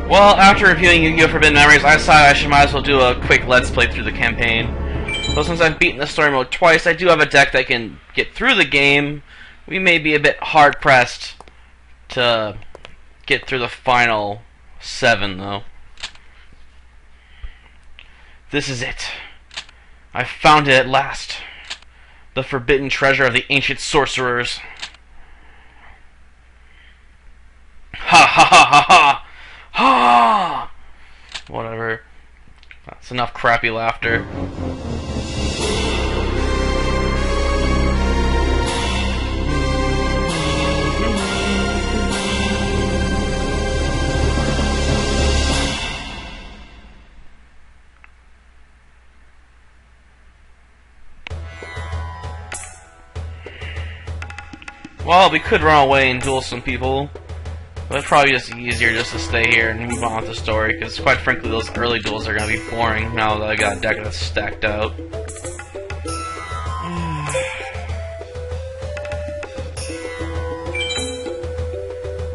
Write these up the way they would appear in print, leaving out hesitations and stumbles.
Well, after reviewing Yu-Gi-Oh! Forbidden Memories, I decided might as well do a quick Let's Play through the campaign. So since I've beaten the story mode twice, I do have a deck that can get through the game. We may be a bit hard-pressed to get through the final 7, though. This is it. I found it at last. The forbidden treasure of the ancient sorcerers. Ha ha ha ha ha! Ha! Whatever. That's enough crappy laughter. Well, we could run away and duel some people. But it's probably just easier just to stay here and move on with the story, because quite frankly those early duels are going to be boring now that I got a deck that's stacked out.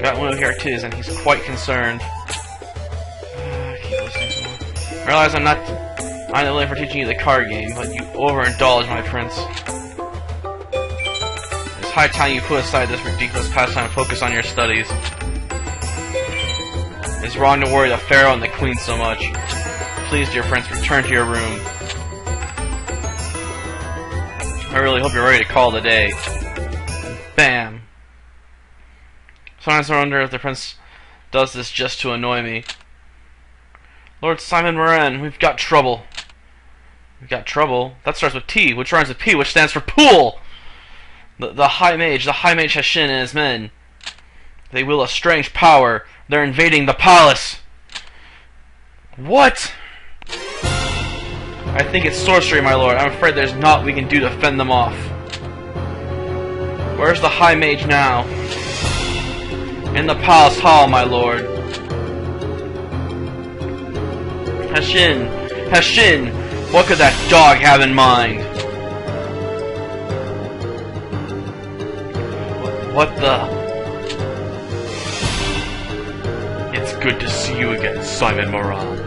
Got one of here too, and he's quite concerned. Keep listening to him. I realize I'm not only for teaching you the card game, but you overindulge, my prince. It's high time you put aside this ridiculous pastime and focus on your studies. It's wrong to worry the Pharaoh and the Queen so much. Please, dear prince, return to your room. I really hope you're ready to call it a day. Bam. Sometimes I wonder if the prince does this just to annoy me. Lord Simon Moran, we've got trouble. We've got trouble? That starts with T, which rhymes with P, which stands for pool! The High Mage Hashin and his men. They will a strange power. They're invading the palace. What? I think it's sorcery, my lord. I'm afraid there's naught we can do to fend them off. Where's the High Mage now? In the palace hall, my lord. Hashin, what could that dog have in mind? What the? It's good to see you again, Simon Moran.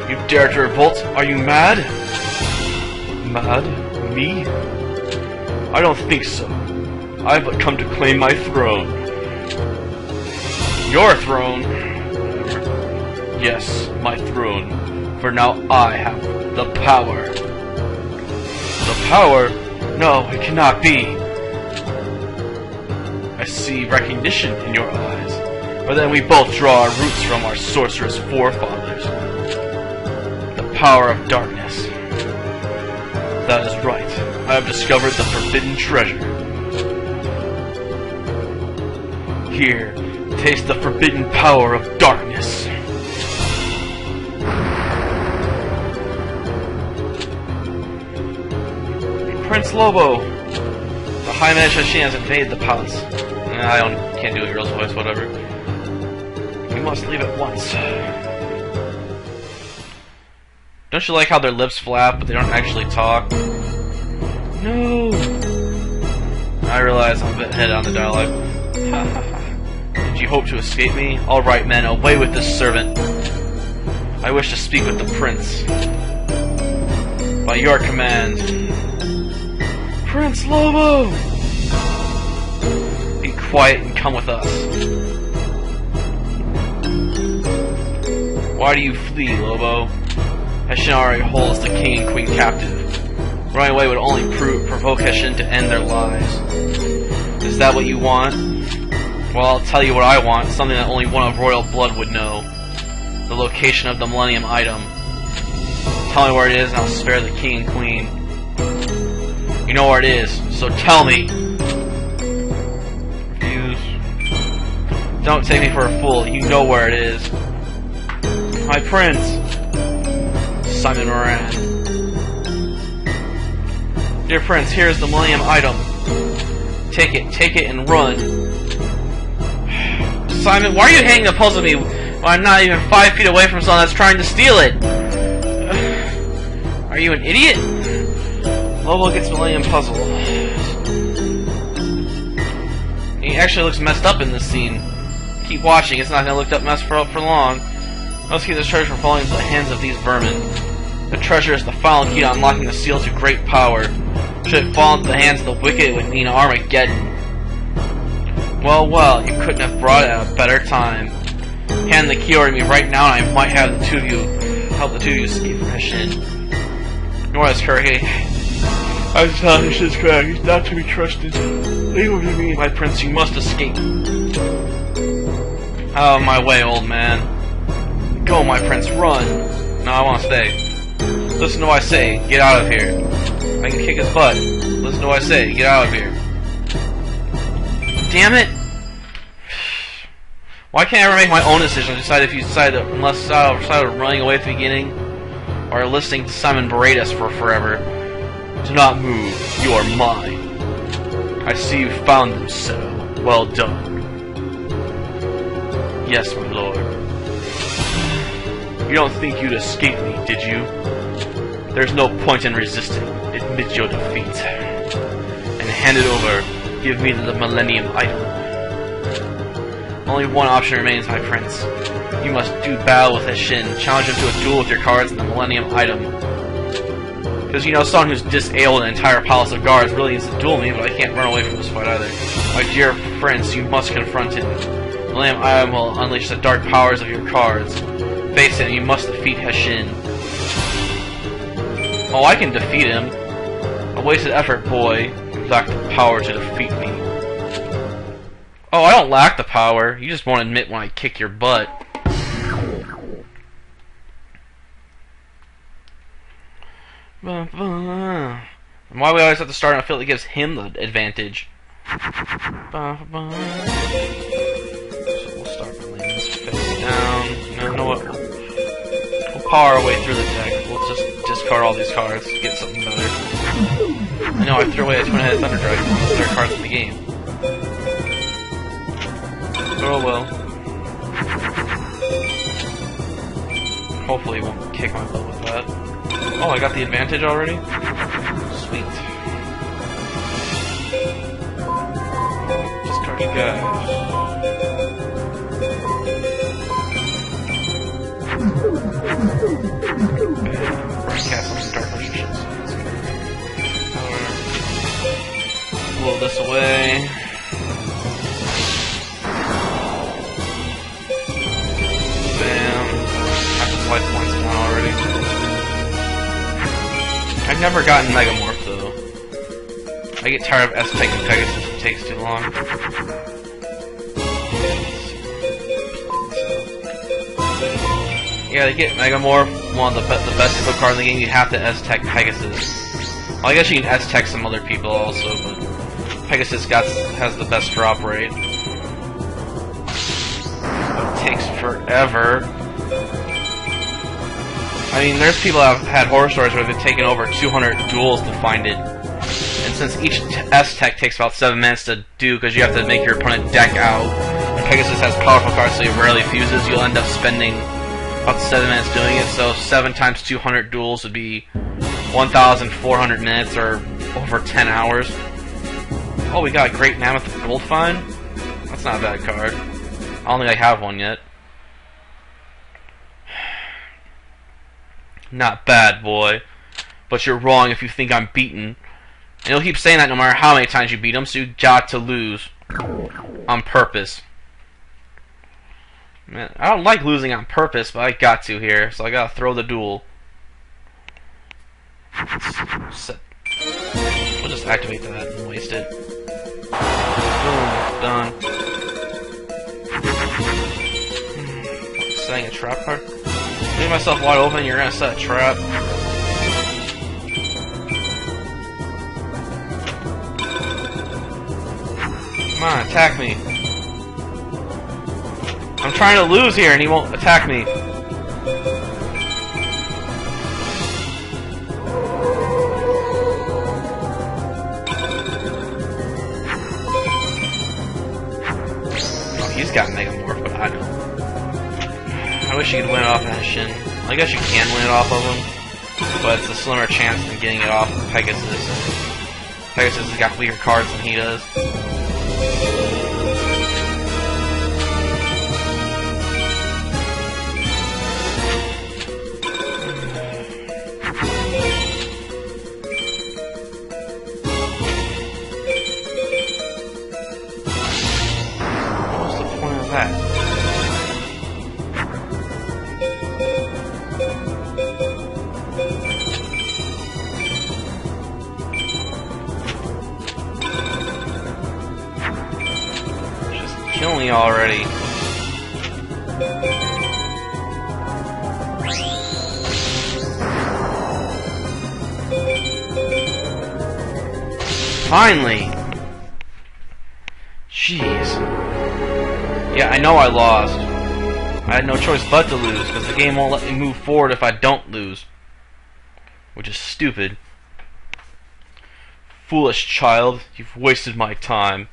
You dare to revolt? Are you mad? Mad? Me? I don't think so. I've but come to claim my throne. Your throne? Yes, my throne. For now I have the power. The power? No, it cannot be. I see recognition in your eyes. But then we both draw our roots from our sorceress forefathers. The power of darkness. That is right. I have discovered the forbidden treasure. Here, taste the forbidden power of darkness. Prince Lobo! The High Mage Hashin has invaded the palace. Can't do a girl's voice, whatever. We must leave at once. Don't you like how their lips flap, but they don't actually talk? No! I realize I'm a bit head on the dialogue. Did you hope to escape me? Alright, men, away with this servant. I wish to speak with the prince. By your command. Prince Lobo! Be quiet and come with us. Why do you flee, Lobo? Hashin already holds the king and queen captive. Running away would only provoke Hashin to end their lives. Is that what you want? Well, I'll tell you what I want, something that only one of royal blood would know. The location of the Millennium Item. Tell me where it is and I'll spare the king and queen. You know where it is, so tell me! Refuse. Don't take me for a fool, you know where it is. My prince! Simon Moran. Dear prince, here is the Millennium Item. Take it and run. Simon, why are you hanging a puzzle with me when I'm not even 5 feet away from someone that's trying to steal it? Are you an idiot? Lobo gets Millennium Puzzle. He actually looks messed up in this scene. Keep watching, it's not gonna look up mess for long. Let's keep this treasure from falling into the hands of these vermin. The treasure is the final key to unlocking the seal to great power. Should it fall into the hands of the wicked, it would mean Armageddon. Well, well, you couldn't have brought it at a better time. Hand the key over to me right now and I might have the two of you help the two of you escape from Heshin. You know what, Kurage? I was telling Heshin's Kurage, he's not to be trusted. Leave him to me, my prince, you must escape. Out of my way, old man. Go, my prince, run! No, I want to stay. Listen to what I say, get out of here. I can kick his butt. Listen to what I say, get out of here. Damn it! Why can't I ever make my own decision? Decide if you decide to, unless running away at the beginning, or listening to Simon berate us for forever. Do not move, you are mine. I see you found them, so well done. Yes, my lord. You don't think you'd escape me, did you? There's no point in resisting. Admit your defeat. And hand it over. Give me the Millennium Idol. Only one option remains, my prince. You must do battle with Heshin. Challenge him to a duel with your cards and the Millennium Item. Because, you know, someone who's disabled an entire palace of guards really needs to duel me, but I can't run away from this fight either. My dear prince, you must confront him. The Millennium Item will unleash the dark powers of your cards. Face him, you must defeat Heshin. Oh, I can defeat him. A wasted effort, boy. You lack the power to defeat me. Oh, I don't lack the power. You just won't admit when I kick your butt. And why we always have to start on a field that gives him the advantage. So we'll start by laying this face down. No, you know what? We'll power our way through the deck. We'll just discard all these cards, get something better. I know I threw away a twin-headed Thunder Dragon, one of the better cards in the game. Oh well. Hopefully he won't kick my butt with that. Oh, I got the advantage already? Sweet. Discard you guys. Broadcast some dark restrictions. Blow this away. Bam. Half his life points down already. I've never gotten Megamorph though. I get tired of S-Tech and Pegasus, it takes too long. Yeah, to get Megamorph, one of the best input card in the game, you have to S-Tech Pegasus. Well, I guess you can S-Tech some other people also, but Pegasus has the best drop rate. It takes forever. I mean, there's people that have had horror stories where they've taken over 200 duels to find it. And since each S-Tech takes about 7 minutes to do, because you have to make your opponent deck out, and Pegasus has powerful cards so it rarely fuses, you'll end up spending about 7 minutes doing it. So 7 times 200 duels would be 1,400 minutes, or over 10 hours. Oh, we got a Great Mammoth Gold Find? That's not a bad card. I don't think I have one yet. Not bad, boy. But you're wrong if you think I'm beaten. And he'll keep saying that no matter how many times you beat him, so you got to lose. On purpose. Man, I don't like losing on purpose, but I got to here, so I gotta throw the duel. Set. We'll just activate that and waste it. Boom. Done. Setting a trap card? Leave myself wide open, you're gonna set a trap. Come on, attack me. I'm trying to lose here and he won't attack me. Oh, he's got Megamorph, but I don't. I wish you could win it off Heshin. I guess you can win it off of him, but it's a slimmer chance than getting it off of Pegasus. Pegasus has got weaker cards than he does. that? Just kill me already. Finally! Jeez. Yeah, I know I lost. I had no choice but to lose, because the game won't let me move forward if I don't lose. Which is stupid. Foolish child, you've wasted my time.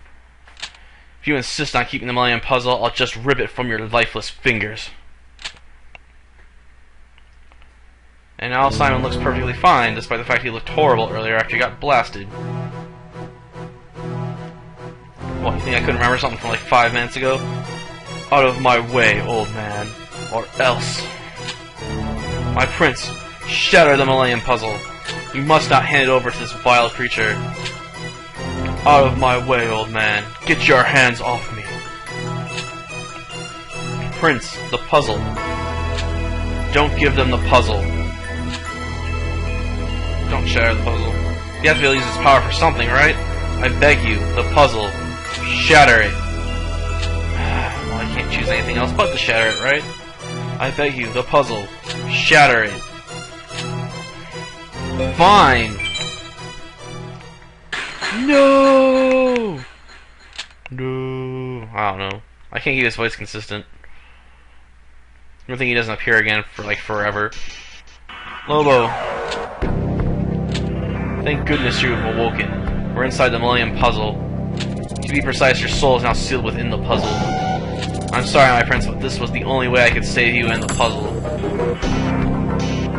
If you insist on keeping the Millennium Puzzle, I'll just rip it from your lifeless fingers. And now Simon looks perfectly fine, despite the fact he looked horrible earlier after he got blasted. What, you think I couldn't remember something from like 5 minutes ago? Out of my way, old man. Or else. My prince, shatter the Millennium Puzzle. You must not hand it over to this vile creature. Out of my way, old man. Get your hands off me. Prince, the puzzle. Don't give them the puzzle. Don't shatter the puzzle. You have to be able to use its power for something, right? I beg you, the puzzle. Shatter it. Well, I can't choose anything else but to shatter it, right? I beg you, the puzzle. Shatter it. Fine. No! No. I don't know. I can't keep his voice consistent. I don't think he doesn't appear again for like forever. Lobo. Thank goodness you have awoken. We're inside the Millennium Puzzle. To be precise, your soul is now sealed within the puzzle. I'm sorry, my prince, but this was the only way I could save you and the puzzle.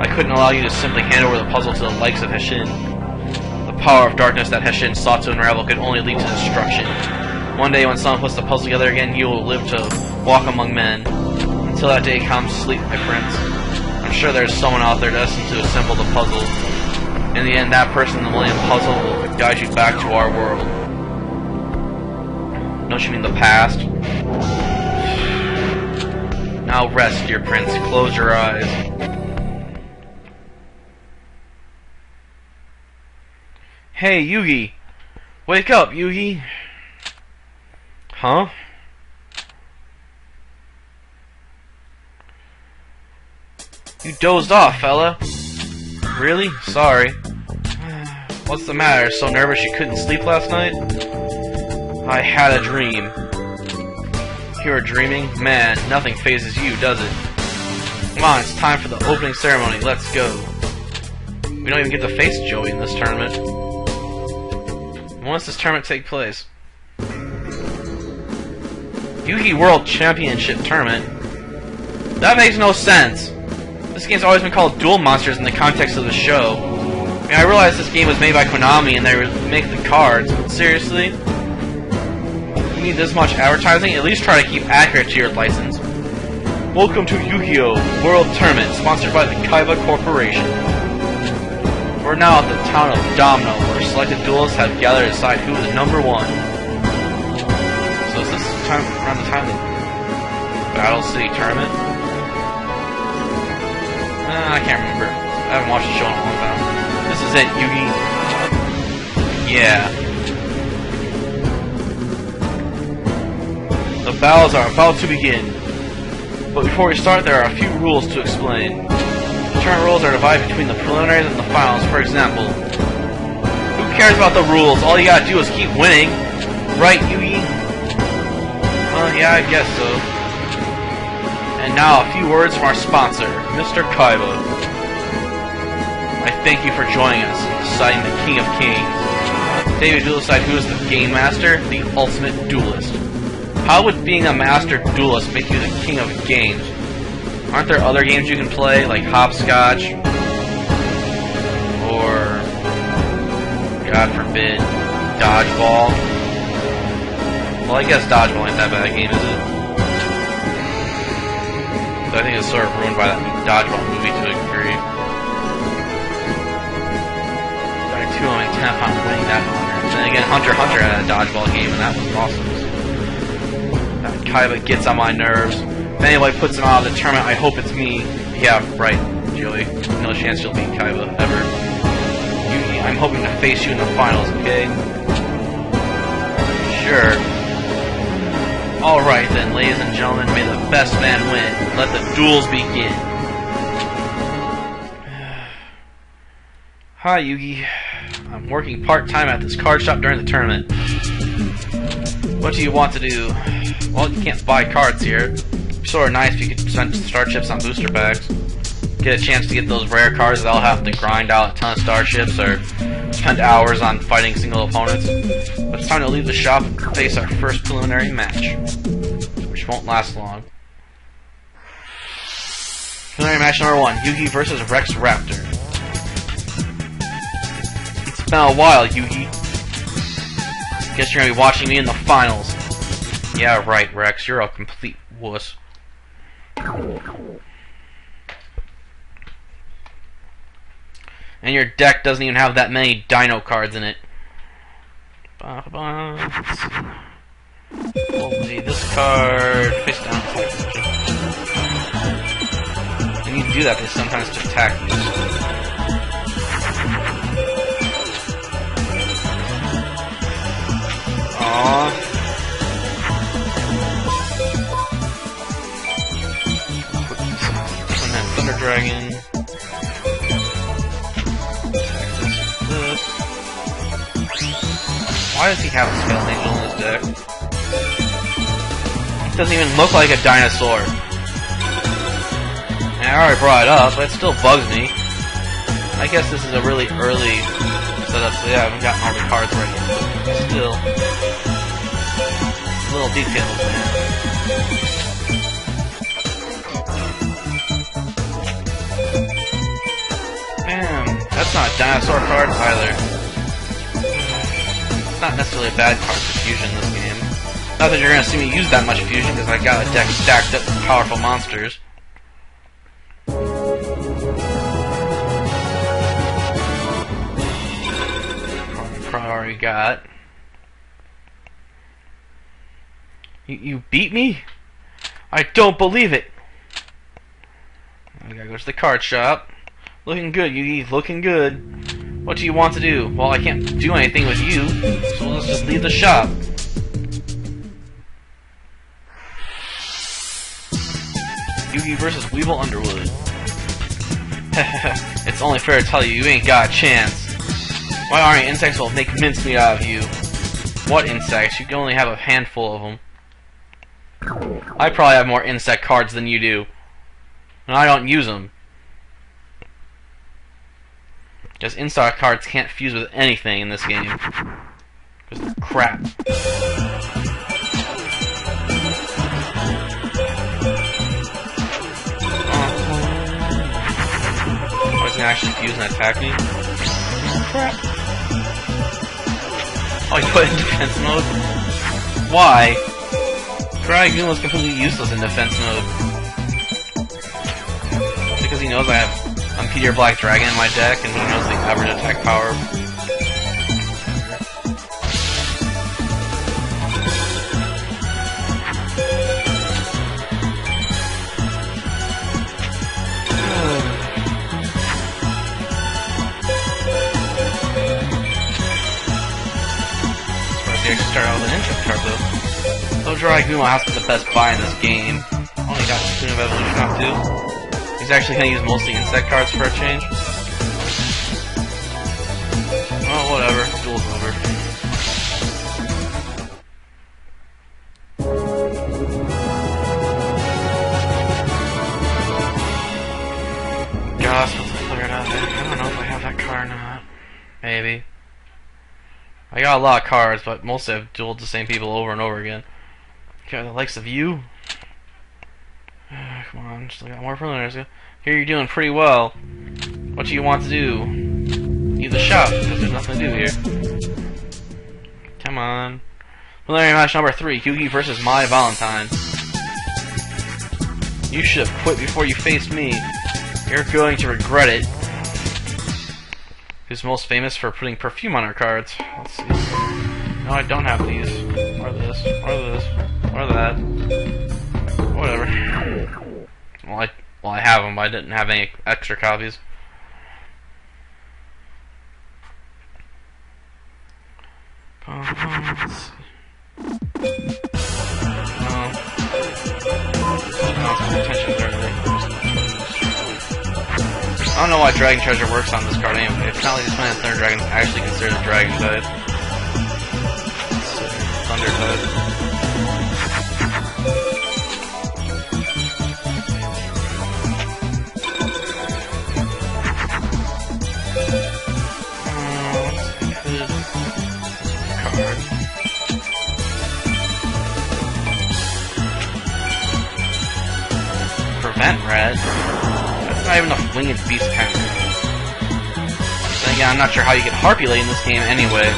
I couldn't allow you to simply hand over the puzzle to the likes of Heshin. The power of darkness that Heshin sought to unravel could only lead to destruction. One day when someone puts the puzzle together again, you will live to walk among men. Until that day comes, sleep, my prince. I'm sure there's someone out there destined to assemble the puzzle. In the end, that person in the Millennium Puzzle will guide you back to our world. Don't you mean the past? Now rest, dear prince. Close your eyes. Hey, Yugi! Wake up, Yugi! Huh? You dozed off, fella. Really? Sorry. What's the matter? So nervous you couldn't sleep last night? I had a dream. You were dreaming? Man, nothing phases you, does it? Come on, it's time for the opening ceremony. Let's go. We don't even get to face Joey in this tournament. When does this tournament take place? Yugi World Championship Tournament? That makes no sense. This game's always been called Duel Monsters in the context of the show. I mean, I realize this game was made by Konami and they make the cards, but seriously? You need this much advertising? At least try to keep accurate to your license. Welcome to Yu-Gi-Oh! World Tournament, sponsored by the Kaiba Corporation. We're now at the town of Domino, where selected duelists have gathered to decide who is #1. So is this time around the time of the Battle City Tournament? I can't remember. I haven't watched the show in a long time. This is it, Yugi. Yeah. The battles are about to begin. But before we start, there are a few rules to explain. The tournament rules are divided between the preliminaries and the finals. For example, who cares about the rules? All you gotta do is keep winning. Right, Yugi? Yeah, I guess so. And now, a few words from our sponsor, Mr. Kaiba. I thank you for joining us in deciding the King of Kings. Today we will decide who is the Game Master, the ultimate duelist. How would being a master duelist make you the king of games? Aren't there other games you can play, like hopscotch? Or, God forbid, dodgeball? Well, I guess dodgeball ain't that bad a game, is it? So I think it's sort of ruined by that dodgeball movie to a degree. But I too am intent on winning that Hunter. And then again, Hunter x Hunter had a dodgeball game, and that was awesome. That Kaiba gets on my nerves. If anybody puts him out of the tournament, I hope it's me. Yeah, right, Joey. No chance you'll beat Kaiba, ever. Yugi, I'm hoping to face you in the finals, okay? Sure. Alright then, ladies and gentlemen, may the best man win. Let the duels begin. Hi, Yugi. I'm working part-time at this card shop during the tournament. What do you want to do? Well, you can't buy cards here. It'd be sort of nice if you could spend star chips on booster packs. Get a chance to get those rare cards that I'll have to grind out a ton of starships or spend hours on fighting single opponents. But it's time to leave the shop and face our first preliminary match, which won't last long. Preliminary match number 1, Yugi versus Rex Raptor. It's been a while, Yugi. Guess you're gonna be watching me in the finals. Yeah, right, Rex. You're a complete wuss. And your deck doesn't even have that many dino cards in it. Let's see. Only this card face down. You need to do that because sometimes to attack you. Aww. And then Thunder Dragon. Why does he have a Scale Angel in his deck? It doesn't even look like a dinosaur. And I already brought it up, but it still bugs me. I guess this is a really early setup, so yeah, I haven't gotten all the cards right yet, but still. Little details, man. Man, that's not a dinosaur card either. Not necessarily a bad card for fusion in this game. Not that you're going to see me use that much fusion because I got a deck stacked up with powerful monsters. I already got. You beat me? I don't believe it. I gotta go to the card shop. Looking good, Yugi. Looking good. What do you want to do? Well, I can't do anything with you, so let's just leave the shop. Yugi versus Weevil Underwood. It's only fair to tell you, you ain't got a chance. Why aren't insects will make mincemeat out of you? What insects? You can only have a handful of them. I probably have more insect cards than you do. And I don't use them. Because insect cards can't fuse with anything in this game. Because they're crap. Oh, he's gonna actually fuse and attack me? Crap. Oh, you put it in defense mode? Why? Dragoon was completely useless in defense mode. Because he knows I have Meteor Black Dragon in my deck, and he knows the average attack power. Surprised he actually started out with an interest card though. So Dragoon has to be the best buy in this game. Only got Spoon of Evolution off too. He's actually going to use mostly insect cards for a change. Oh, whatever. Duel's over. Gosh, let's clear it out there. I don't know if I have that card or not. Maybe. I got a lot of cards, but mostly I've dueled the same people over and over again. Okay, the likes of you. Come on, just got more preliminaries. Here you're doing pretty well. What do you want to do? Leave the shop, because there's nothing to do here. Come on. Preliminary match number 3, Yugi versus My Valentine. You should have quit before you faced me. You're going to regret it. Who's most famous for putting perfume on her cards? Let's see. No, I don't have these. Or this. Or this. Or that. I have them, but I didn't have any extra copies. Let's see. I don't know why Dragon Treasure works on this card anyway. It's not like this Planet Thunder Dragon is actually considered a Dragon type. Thunder type. Prevent Red? That's not even a winged beast kind of thing. Then again, I'm not sure how you get Harpulate in this game anyway.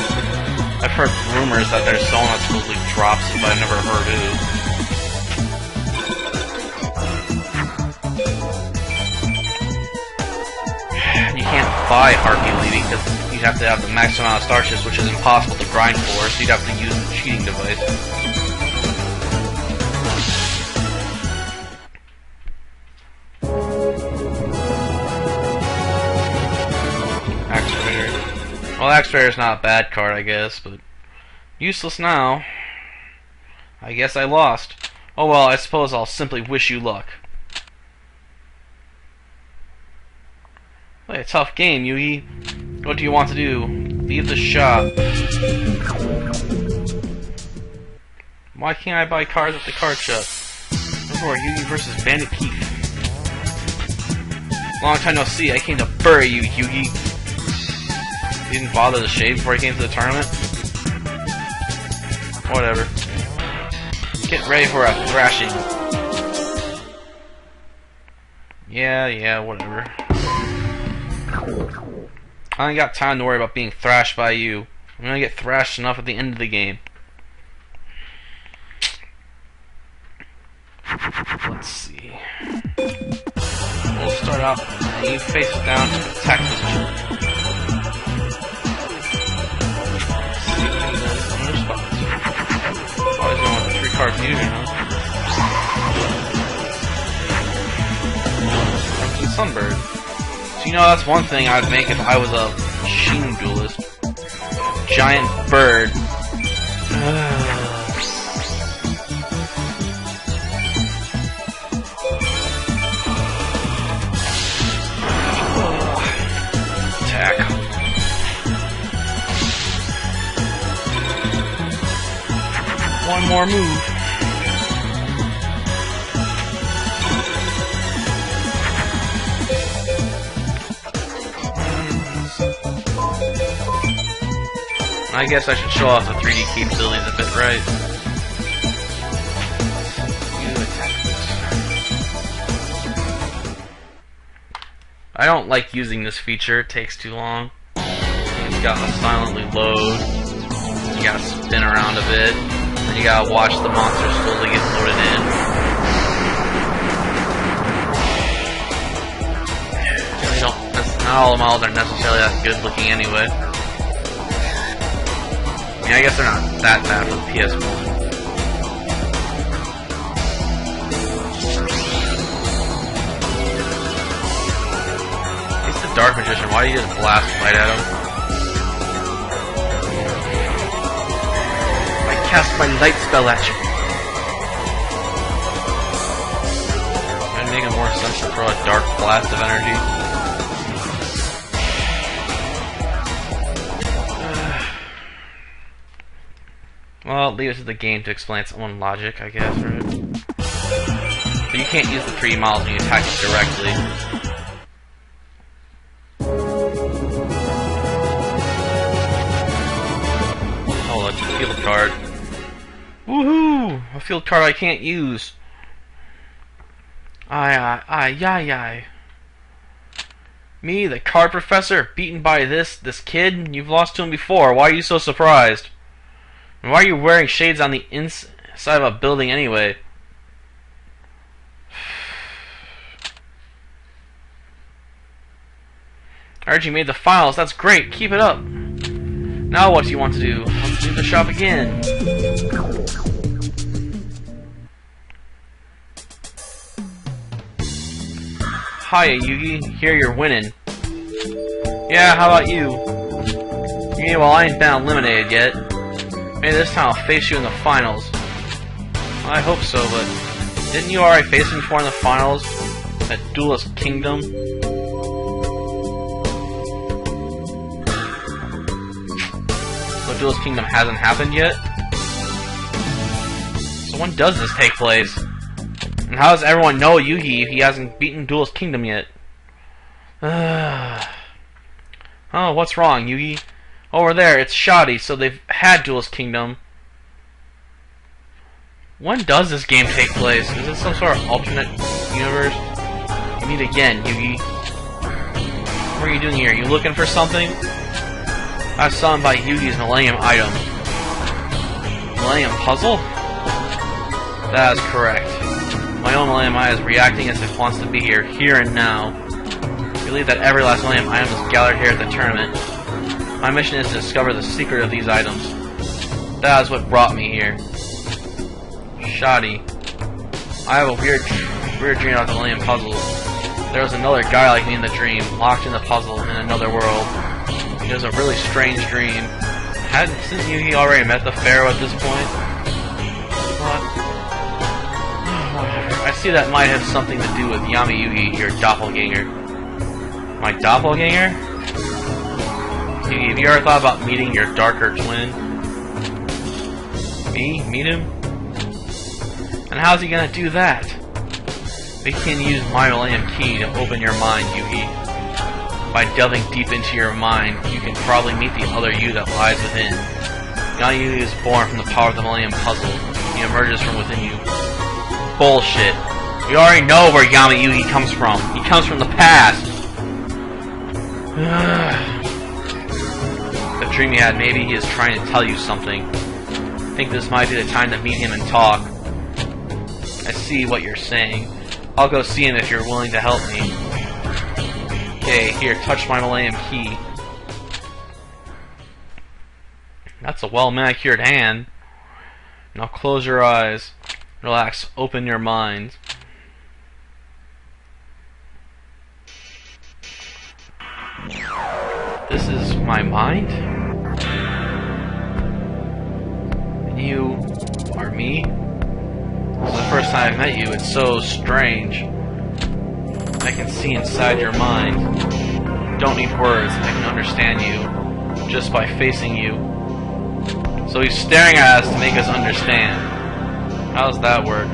I've heard rumors that there's someone that supposedly drops it, but I've never heard who. You can't buy Harpulate because you have to have the max amount of starships, which is impossible to grind for, so you'd have to use the cheating device. Well, Axe Raider is not a bad card, I guess, but useless now. I guess I lost. Oh well, I suppose I'll simply wish you luck. Play a tough game, Yugi. What do you want to do? Leave the shop. Why can't I buy cards at the card shop? Before Yugi versus Bandit Keith. Long time no see, I came to bury you, Yugi. You didn't bother to shave before he came to the tournament? Whatever. Get ready for a thrashing. Yeah, whatever. I ain't got time to worry about being thrashed by you. I'm gonna get thrashed enough at the end of the game. Let's see. We'll start out you face down to attack position. Always going with the 3-card fusion, huh? Sunbird. So you know that's one thing I'd make if I was a machine duelist. Giant bird. Attack. One more move. I guess I should show off the 3D capabilities a bit, right? I don't like using this feature, it takes too long. You gotta silently load, you gotta spin around a bit, and you gotta watch the monster slowly get loaded in. Not all the models are necessarily that good looking anyway. I mean, I guess they're not that bad for the PS1. He's the Dark Magician. Why do you just blast light at him? I cast my light spell at you. It'd make it more sense to throw a dark blast of energy. Well, leave it to the game to explain its own logic, I guess, right? But you can't use the 3D models when you attack it directly. Oh, that's a field card. Woohoo! A field card I can't use. Aye. Me, the card professor, beaten by this kid? You've lost to him before. Why are you so surprised? And why are you wearing shades on the inside of a building anyway? I heard you made the finals. That's great. Keep it up. Now what do you want to do? Let's leave the shop again. Hiya, Yugi. Here you're winning. Yeah, how about you? Yeah, well, I ain't been eliminated yet. Maybe this time I'll face you in the finals. I hope so, but didn't you already face me before in the finals at Duelist Kingdom? So Duelist Kingdom hasn't happened yet? So when does this take place? And how does everyone know Yugi if he hasn't beaten Duelist Kingdom yet? Oh, what's wrong, Yugi? Over there, it's shoddy, so they've had Duelist Kingdom. When does this game take place? Is it some sort of alternate universe? You meet again, Yugi. What are you doing here? You looking for something? I was summoned by Yugi's Millennium item. Millennium puzzle? That is correct. My own Millennium Eye is reacting as if it wants to be here and now. I believe that every last Millennium item is gathered here at the tournament. My mission is to discover the secret of these items. That is what brought me here. Shoddy. I have a weird dream about the Millennium Puzzle. There was another guy like me in the dream, locked in the puzzle in another world. It was a really strange dream. Hadn't Yugi already met the Pharaoh at this point? What? Whatever. I see that might have something to do with Yami Yugi, your doppelganger. My doppelganger? Yugi, have you ever thought about meeting your darker twin? Me? Meet him? And how's he gonna do that? We can use my Millennium Key to open your mind, Yugi. By delving deep into your mind, you can probably meet the other you that lies within. Yami Yugi is born from the power of the Millennium Puzzle. He emerges from within you. Bullshit. We already know where Yami Yugi comes from. He comes from the past. The dream you had, maybe he is trying to tell you something. I think this might be the time to meet him and talk. I see what you're saying. I'll go see him if you're willing to help me. Okay, here, touch my Millennium Key. That's a well-manicured hand. Now close your eyes. Relax, open your mind. This is my mind? And you are me? This is the first time I've met you. It's so strange. I can see inside your mind. Don't need words. I can understand you just by facing you. So he's staring at us to make us understand. How's that work?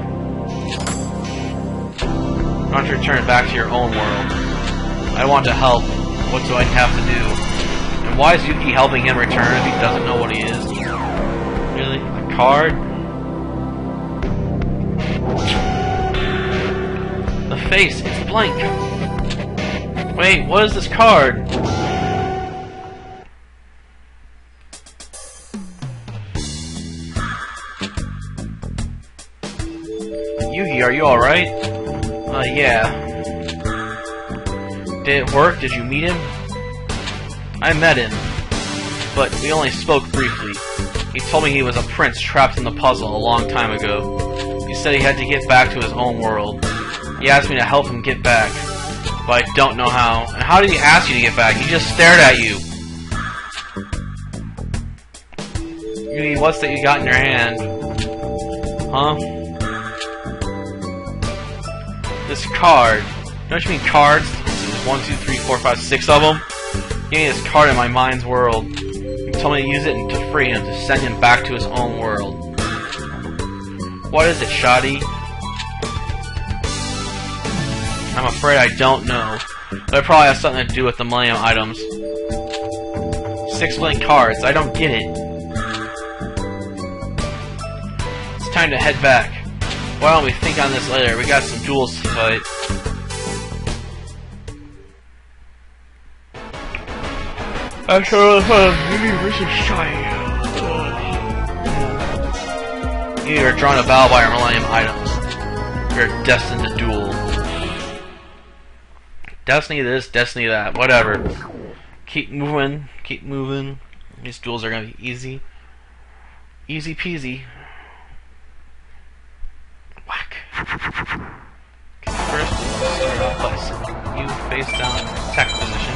Why don't you return back to your own world? I want to help. What do I have to do? And why is Yuki helping him return if he doesn't know what he is? Really? A card? The face, it's blank. Wait, what is this card? Yugi, are you alright? Yeah. Did it work? Did you meet him? I met him, but we only spoke briefly. He told me he was a prince trapped in the puzzle a long time ago. He said he had to get back to his own world. He asked me to help him get back, but I don't know how. And how did he ask you to get back? He just stared at you. Yugi, what's that you got in your hand? Huh? This card. Don't you mean cards? There's 1, 2, 3, 4, 5, 6 of them? Give me this card in my mind's world. He told me to use it and to free him, to send him back to his own world. What is it, Shoddy? I'm afraid I don't know, but it probably has something to do with the Millennium items. 6 blank cards, I don't get it. It's time to head back. Why don't we think on this later? We got some duels to fight. I'm sure Yugi versus Shoddy. You are drawn to battle by our Millennium items. We are destined to duel. Destiny this, destiny that, whatever. Keep moving, keep moving. These duels are gonna be easy. Easy peasy. Whack. Okay, first, start off by face down attack position.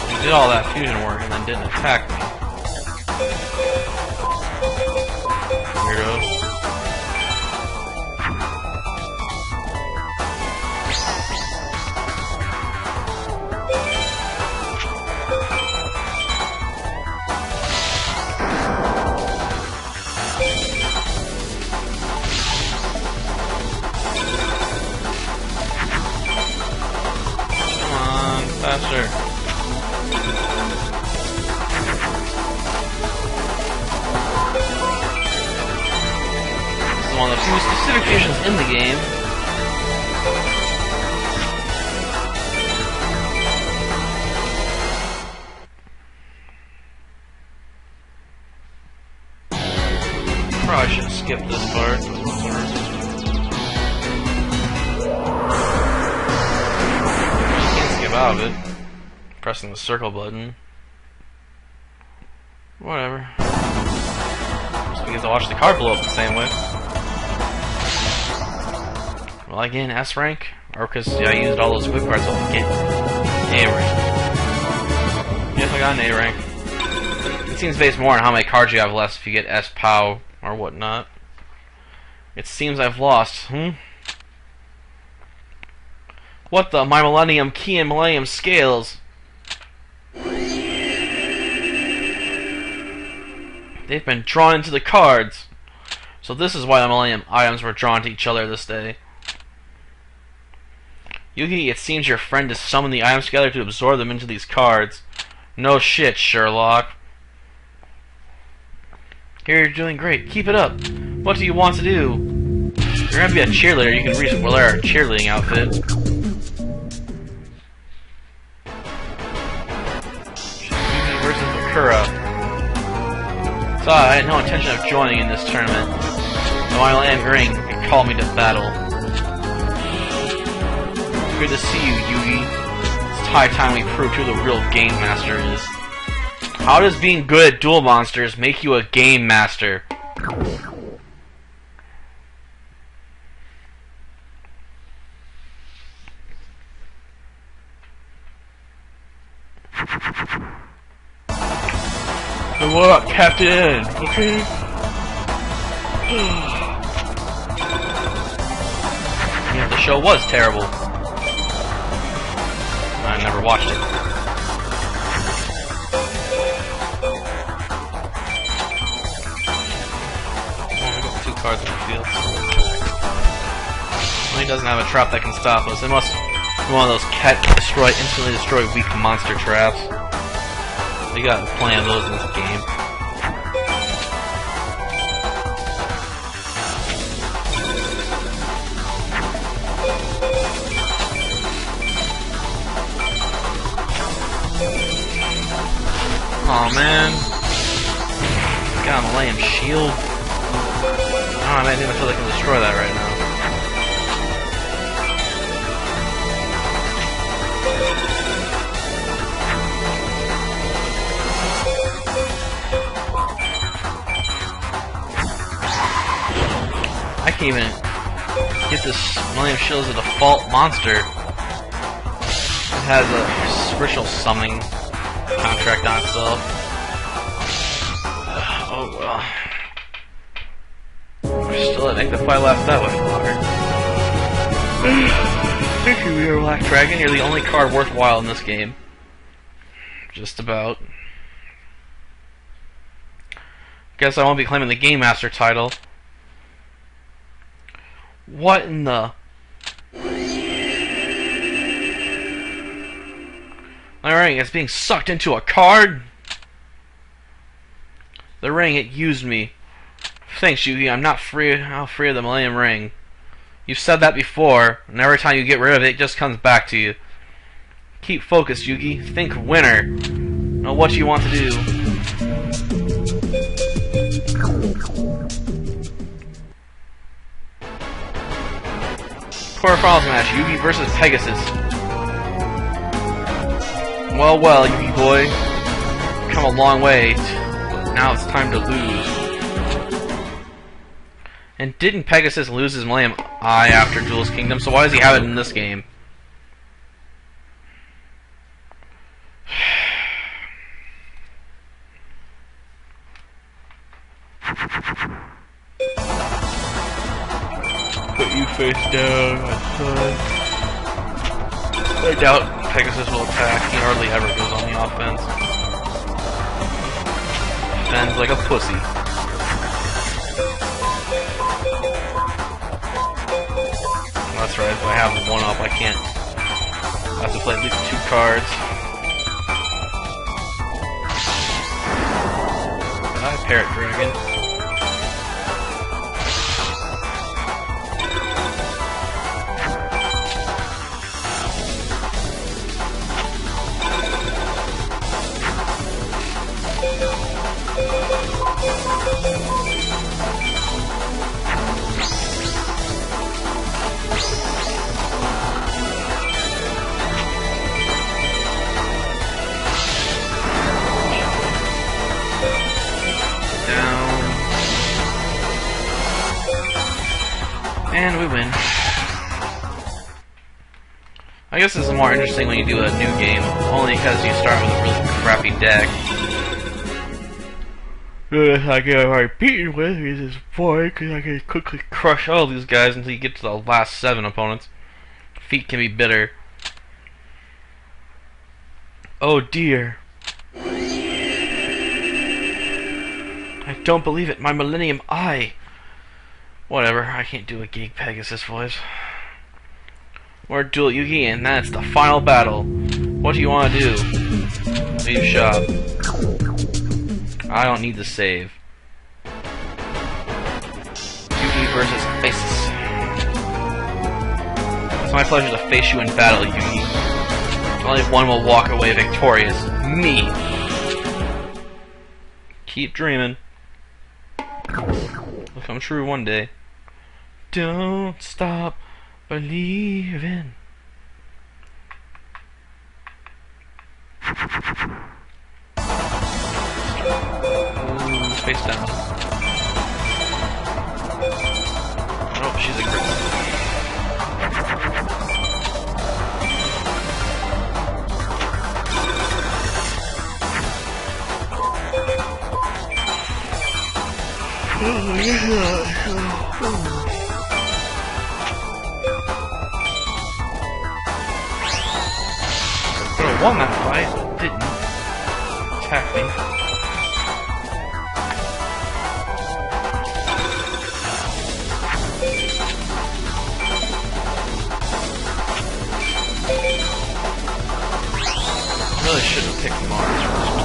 He did all that fusion work and then didn't attack me. Weirdo. Faster. This is one of the few specific fusions in the game. Probably should have skipped this part. Out of it. Pressing the circle button. Whatever. Just because I watched the card blow up the same way. Will I gain S rank? Or because I used all those equip cards, I'll get A rank. Yes, I got an A rank. It seems based more on how many cards you have left if you get S POW or whatnot. It seems I've lost. What the? My Millennium Key and Millennium Scales. They've been drawn into the cards. So this is why the Millennium items were drawn to each other this day. Yugi, it seems your friend has summoned the items together to absorb them into these cards. No shit, Sherlock. Here, you're doing great. Keep it up. What do you want to do? You're gonna be a cheerleader. You can wear a cheerleading outfit. So I had no intention of joining in this tournament. Though I am ring, it called me to battle. It's good to see you, Yugi. It's high time we prove who the real game master is. How does being good at duel monsters make you a game master? So what up, Captain? Okay? Yeah, the show was terrible. I never watched it. Oh, we got 2 cards in the field. Well, he doesn't have a trap that can stop us. It must be one of those instantly destroy weak monster traps. We got plenty of those in this game. Aw, man. Got a Millennium Shield. I don't have anything until they can destroy that right now. I can't even get this Millennium Shield as a default monster. It has a spiritual summoning contract on itself. Oh well. We're still at make the fight last that way longer. Thank you, we are Black Dragon. You're the only card worthwhile in this game. Just about. Guess I won't be claiming the Game Master title. What in the... My ring is being sucked into a card? The ring, it used me. Thanks, Yugi, I'm not free of the Millennium Ring. You've said that before, and every time you get rid of it, it just comes back to you. Keep focused, Yugi. Think winner. Know what you want to do. Quarterfinals match, Yugi versus Pegasus. Well, Yugi boy. You've come a long way Now it's time to lose. And didn't Pegasus lose his Millennium Eye after Duels Kingdom? So why does he have it in this game? Put you face down, my son. I doubt Pegasus will attack. He hardly ever goes on the offense. Defends like a pussy. That's right, if I have one up, I can't. I have to play at least 2 cards. Parrot Dragon. And we win. I guess this is more interesting when you do a new game, only because you start with a really crappy deck. I get already beaten with is this boy, because I can quickly crush all these guys until you get to the last 7 opponents. Feet can be bitter. Oh dear. I don't believe it, my Millennium Eye! Whatever, I can't do a Geek Pegasus voice. We're Duel Yugi, and that's the final battle. What do you want to do? Leave shop. I don't need the save. Yugi versus Isis. It's my pleasure to face you in battle, Yugi. Only one will walk away victorious. Me! Keep dreaming. Will come true one day. Don't stop believing. Ooh, face down. Oh, she's a crit. Oh, yeah. Could have won that fight, but didn't. Attack me. Really should have picked Mars first.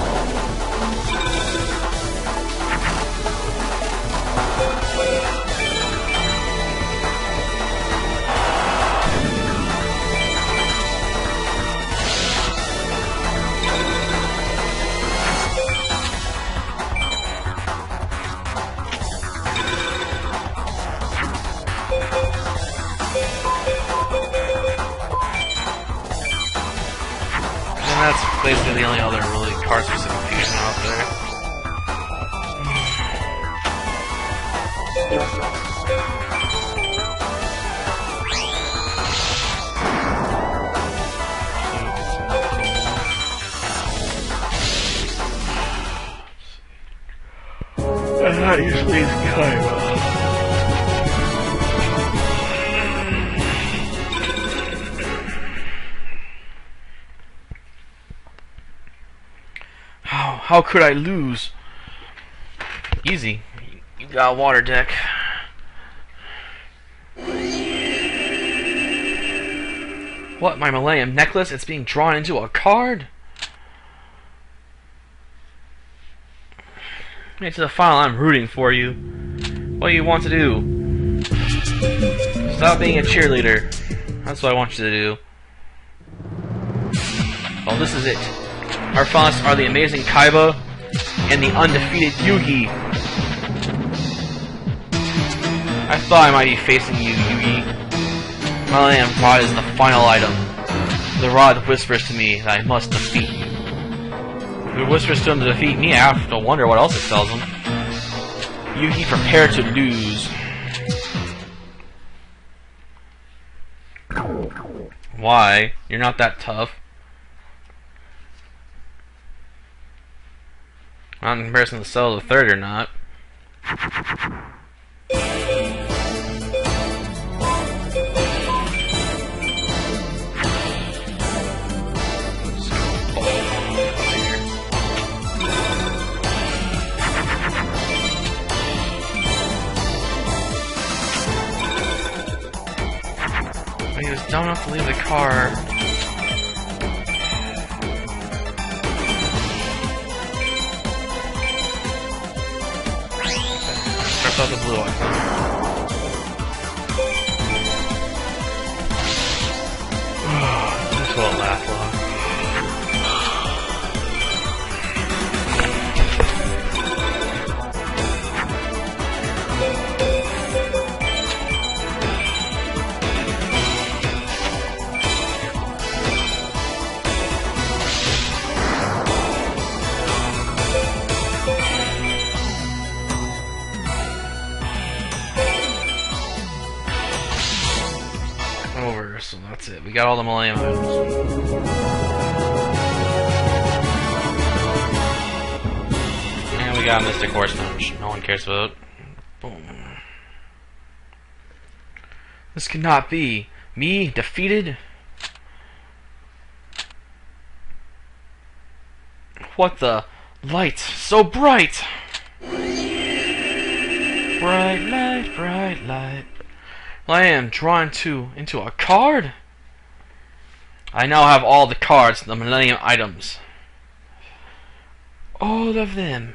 And that's basically the only other really card-specific fusion out there. That usually is Kaiba. How could I lose? Easy. You got a water deck. What, my Millennium Necklace? It's being drawn into a card? Get to the final, I'm rooting for you. What do you want to do? Stop being a cheerleader. That's what I want you to do. Well, this is it. Our finalists are the amazing Kaiba and the undefeated Yugi. I thought I might be facing you, Yugi. My Millennium Rod is the final item. The rod whispers to me that I must defeat you. It whispers to him to defeat me. I have to wonder what else it tells him. Yugi, prepare to lose. Why? You're not that tough. Not in comparison to Cell the Third, you're not. He was dumb enough to leave the car. Starts out the blue one. This won't last long. Over, so that's it. We got all the Millennium items. And we got a Mystic Horseman, which no one cares about. Boom. This cannot be. Me defeated? What the? Light so bright! Bright light, bright light. I am drawn into a card. I now have all the cards, the Millennium items. All of them.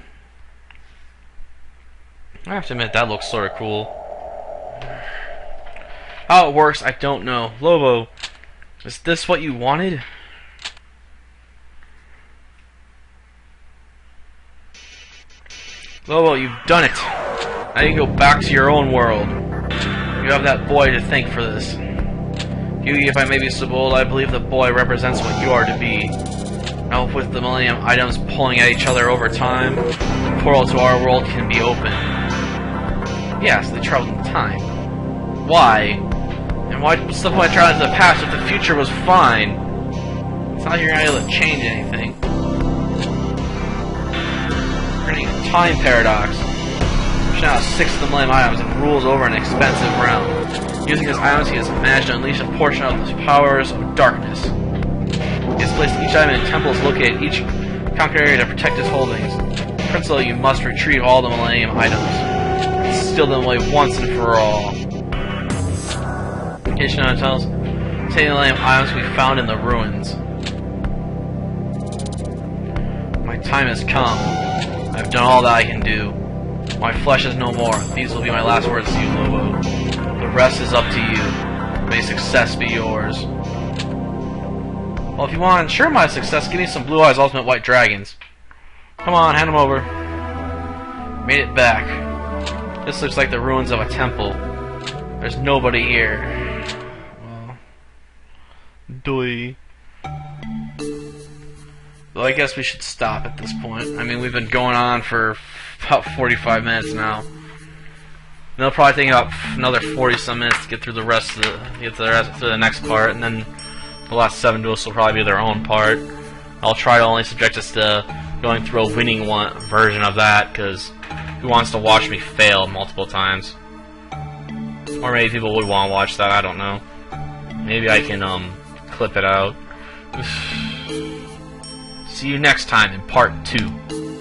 I have to admit, that looks sort of cool. How it works, I don't know. Lobo, is this what you wanted? Lobo, you've done it. Now you go back to your own world. You have that boy to thank for this. Yugi, if I may be so bold, I believe the boy represents what you are to be. Now, with the Millennium items pulling at each other over time, the portal to our world can be opened. Yes, they traveled in time. Why? And what's the point of traveling to the past if the future was fine? It's not like you're not able to change anything. Creating a time paradox. Now 6 of the Millennium items and rules over an expensive realm. Using his items, he has managed to unleash a portion of the powers of darkness. He has placed each item in temples located in each conquered area to protect his holdings. Principally, you must retrieve all the Millennium items and steal them away once and for all. In case you know what it tells, take the Millennium items we found in the ruins. My time has come. I've done all that I can do. My flesh is no more. These will be my last words to you, Lobo. The rest is up to you. May success be yours. Well, if you want to ensure my success, give me some Blue Eyes Ultimate White Dragons. Come on, hand them over. Made it back. This looks like the ruins of a temple. There's nobody here. Well, doy. Well, I guess we should stop at this point. I mean, we've been going on for about 45 minutes now. And it'll probably take about another 40-some minutes to get through the rest of the next part, and then the last 7 duels will probably be their own part. I'll try to only subject us to going through a winning version of that, because who wants to watch me fail multiple times? Or maybe people would want to watch that, I don't know. Maybe I can clip it out. See you next time in part 2.